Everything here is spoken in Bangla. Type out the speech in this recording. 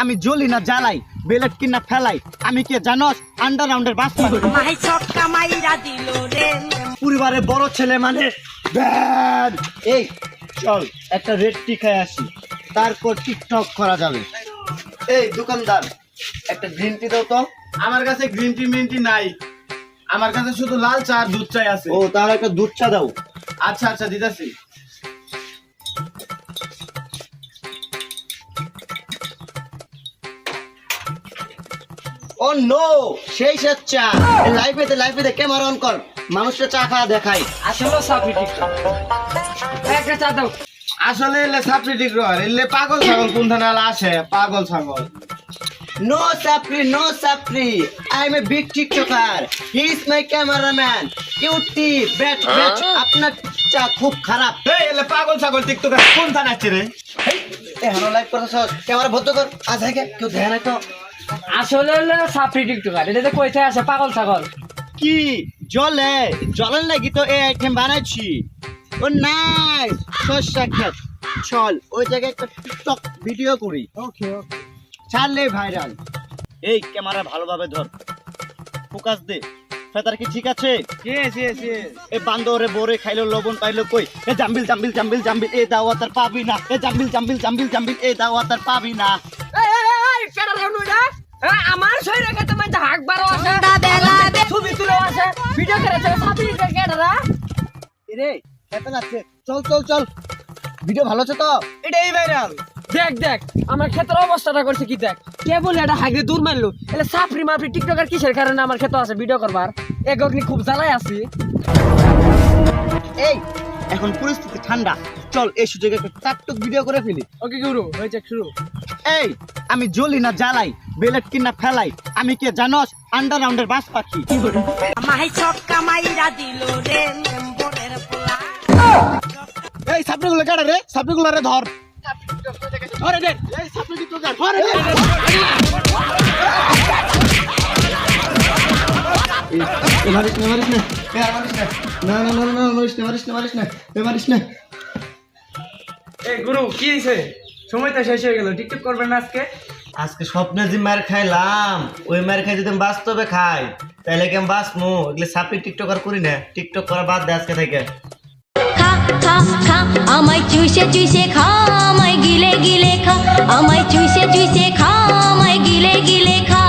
আমি জ্বলি না জ্বালাই বেলেট কিনা ফেলাই আমি কে জানোস আন্ডারগ্রাউন্ডের বাস মাই সব কামাইরা দিল রে পরিবারে বড় ছেলে মানে ব্যাড। এই চল একটা রেড টি খাই আসি, তারপর টিকটক করা যাবে। এই দোকানদার একটা গ্রিন টি দাও তো। আমার কাছে গ্রিন টি মিন টি নাই, আমার কাছে শুধু লাল চা আর দুধ চাই আছে। ও তাহলে একটা দুধ চা দাও। আচ্ছা আচ্ছা দিদাসি। ও নো, সেই চা লাইফে ক্যামেরা অন কর, মানুষটা চা খাওয়া দেখাই। আসলে সাপি টিকটক একটা চা দাও। আসলে এলে সাপড়ি ঠিক রয়, এলে পাগল ছাগল কোন থানালা আসে, পাগল ছাগল। No sapri, I am a big TikToker. He is my cameraman. Cutie, bet. আপনার চা খুব খারাপ। এই এলে পাগল ছাগল টিকটকার কোন থানা আছে রে? এই হানো লাইভ করতেছ, ক্যামেরা বন্ধ কর। আজ আগে কেউ দেখে না তো। আসলে সাপি টিকটকার এটা কইতে আছে পাগল ছাগল। কি জলের লাগি তো এই আইটেম বানাইছি। ও নাইস, সস্তা খেত। চল ওই জায়গায় একটা টিকটক ভিডিও করি। ওকে ছাড়লে ভাইরাল। এই ক্যামেরা ভালোভাবে ধর, ফোকাস দে। ফেতার কি ঠিক আছে? ইয়েস এ বান্দরে বোরে খাইলো লবণ পাইলো কই? এ জাম্বিল এ দাওয়াত আর পাবি না। এ জাম্বিল এ দাওয়াত আর পাবি না। এই কেডা রে নুইরা আমার শরীরে কত মানে হাক বারো আছে ছবি তুলে আছে ভিডিও করেছে সাপি কেডা রে এত যাচ্ছে। চল ভিডিও ভালো আছে তো? এটাই ভাইরাল। দেখ আমার ক্ষেতের অবস্থাটা করছে কি দেখ, কে বলে এটা হাগরে দূর মারলো। এলে সাপরি মাপরি টিকটকার কিসের কারণে আমার ক্ষেত আছে ভিডিও করবার এগনি খুব জ্বালায় আছি। এই এখন পরিস্থিতি ঠান্ডা, চল এই সুযোগে একটা টাকটুক ভিডিও করে ফেলি। ওকে গুরু হয়েছে শুরু। এই আমি জ্বলি না জ্বালাই বেলেট কিনা ফেলাই আমি কে জানোস আন্ডারগ্রাউন্ডের বাস পাখি। মাই সব কামাইরা দিল রে মেম্বরের পোলা এই সাপড়িগুলো কাটা রে, সাপড়িগুলো রে ধর। ধরে দে, এই সাপড়ি তো ধরে দে। মারিস না। এই গুরু কি হইছে? সময় তো শেষ হয়ে গেল, টিকটক করবেন না আজকে? আজকে স্বপ্নে যে মার খাইলাম ওই মার খাই যদি আমি বাস্তবে খাই তাহলে কি আমি বাঁচমু? এগুলো সাপি টিকটক আর করি না, টিকটক করা বাদ দে আজকে থেকে। খা আমায় চুষে খা আমায় গিলে খা আমায় চুষে খা আমায় গিলে খা